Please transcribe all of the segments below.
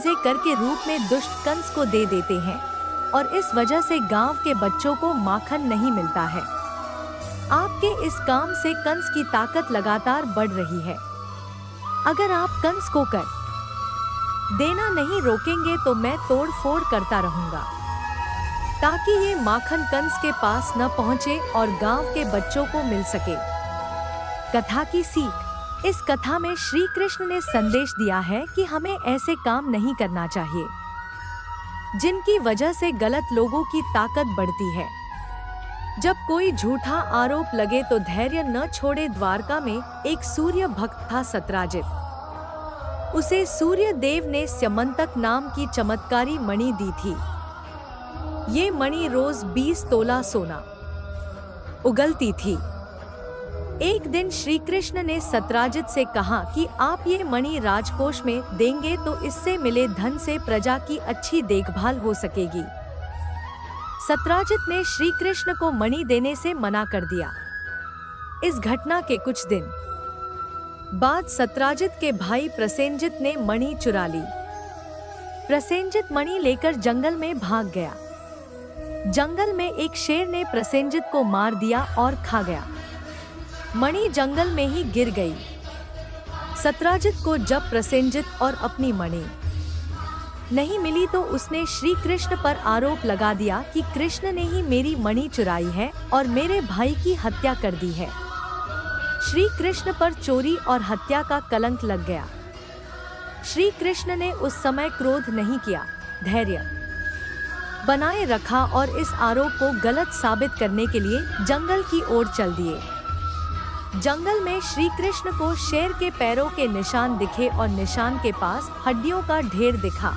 कर के रूप में दुष्ट कंस को दे देते हैं और इस वजह से गांव के बच्चों को माखन नहीं मिलता है। आपके इस काम से कंस की ताकत लगातार बढ़ रही है। अगर आप कंस को कर देना नहीं रोकेंगे तो मैं तोड़ फोड़ करता रहूंगा ताकि ये माखन कंस के पास न पहुंचे और गांव के बच्चों को मिल सके। कथा की सीख। इस कथा में श्री कृष्ण ने संदेश दिया है कि हमें ऐसे काम नहीं करना चाहिए जिनकी वजह से गलत लोगों की ताकत बढ़ती है। जब कोई झूठा आरोप लगे तो धैर्य न छोड़े। द्वारका में एक सूर्य भक्त था सत्राजित। उसे सूर्य देव ने स्यमंतक नाम की चमत्कारी मणि दी थी। ये मणि रोज 20 तोला सोना उगलती थी। एक दिन श्री कृष्ण ने सत्राजित से कहा कि आप ये मणि राजकोष में देंगे तो इससे मिले धन से प्रजा की अच्छी देखभाल हो सकेगी। सत्राजित ने श्री कृष्ण को मणि देने से मना कर दिया। इस घटना के कुछ दिन बाद सत्राजित के भाई प्रसेनजित ने मणि चुरा ली। प्रसेनजित मणि लेकर जंगल में भाग गया। जंगल में एक शेर ने प्रसेनजित को मार दिया और खा गया। मणि जंगल में ही गिर गई। सत्राजित को जब प्रसेनजित और अपनी मणि नहीं मिली तो उसने श्री कृष्ण पर आरोप लगा दिया कि कृष्ण ने ही मेरी मणि चुराई है और मेरे भाई की हत्या कर दी है। श्री कृष्ण पर चोरी और हत्या का कलंक लग गया। श्री कृष्ण ने उस समय क्रोध नहीं किया, धैर्य बनाए रखा और इस आरोप को गलत साबित करने के लिए जंगल की ओर चल दिए। जंगल में श्री कृष्ण को शेर के पैरों के निशान दिखे और निशान के पास हड्डियों का ढेर दिखा।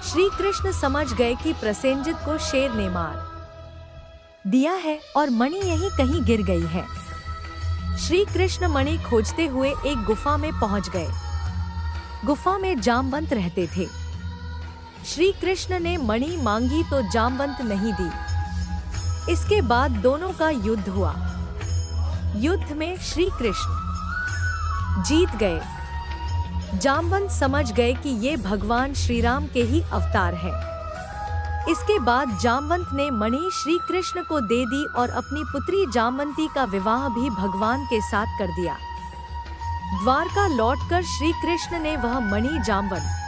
श्री कृष्ण समझ गए कि प्रसेनजित को शेर ने मार दिया है और मणि यहीं कहीं गिर गई है। श्री कृष्ण मणि खोजते हुए एक गुफा में पहुंच गए। गुफा में जामवंत रहते थे। श्री कृष्ण ने मणि मांगी तो जामवंत नहीं दी। इसके बाद दोनों का युद्ध हुआ। युद्ध में श्री कृष्ण जीत गए। जामवंत समझ गए कि ये भगवान श्री राम के ही अवतार है। इसके बाद जामवंत ने मणि श्री कृष्ण को दे दी और अपनी पुत्री जामवंती का विवाह भी भगवान के साथ कर दिया। द्वारका लौटकर श्री कृष्ण ने वह मणि जामवंत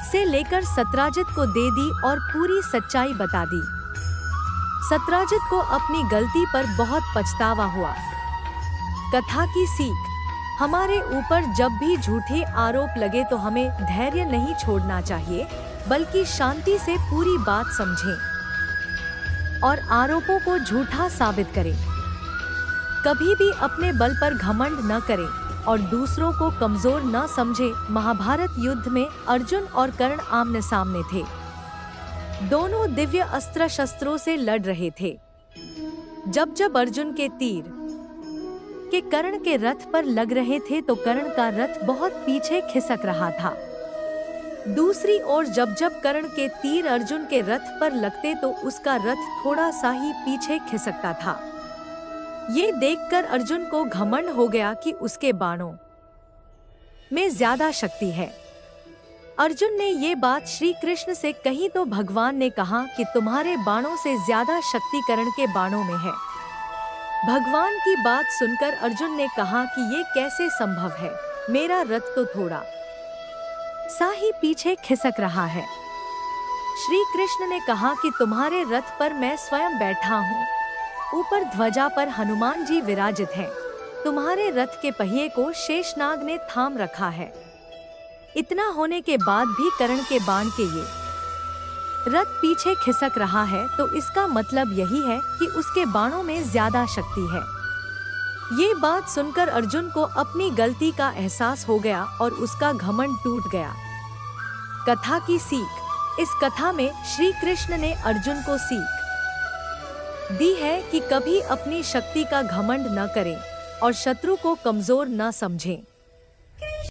से लेकर सत्राजित को दे दी और पूरी सच्चाई बता दी। सत्राजित को अपनी गलती पर बहुत पछतावा हुआ। कथा की सीख। हमारे ऊपर जब भी झूठे आरोप लगे तो हमें धैर्य नहीं छोड़ना चाहिए, बल्कि शांति से पूरी बात समझें और आरोपों को झूठा साबित करें। कभी भी अपने बल पर घमंड न करें और दूसरों को कमजोर न समझें। महाभारत युद्ध में अर्जुन और कर्ण आमने सामने थे। दोनों दिव्य अस्त्र शस्त्रों से लड़ रहे थे। जब जब अर्जुन के तीर के कर्ण के रथ पर लग रहे थे तो कर्ण का रथ बहुत पीछे खिसक रहा था। दूसरी ओर जब जब कर्ण के तीर अर्जुन के रथ पर लगते तो उसका रथ थोड़ा सा ही पीछे खिसकता था। ये देखकर अर्जुन को घमंड हो गया कि उसके बाणों में ज्यादा शक्ति है। अर्जुन ने ये बात श्री कृष्ण से कही तो भगवान ने कहा कि तुम्हारे बाणों से ज्यादा शक्ति कर्ण के बाणों में है। भगवान की बात सुनकर अर्जुन ने कहा कि ये कैसे संभव है, मेरा रथ तो थोड़ा सा ही पीछे खिसक रहा है। श्री कृष्ण ने कहा कि तुम्हारे रथ पर मैं स्वयं बैठा हूँ। ऊपर ध्वजा पर हनुमान जी विराजित हैं। तुम्हारे रथ के पहिए को शेषनाग ने थाम रखा है। इतना होने के बाद भी कर्ण के बाण के ये रथ पीछे खिसक रहा है तो इसका मतलब यही है कि उसके बाणों में ज्यादा शक्ति है। ये बात सुनकर अर्जुन को अपनी गलती का एहसास हो गया और उसका घमंड टूट गया। कथा की सीख। इस कथा में श्री कृष्ण ने अर्जुन को सीख दी है कि कभी अपनी शक्ति का घमंड न करें और शत्रु को कमजोर न समझें।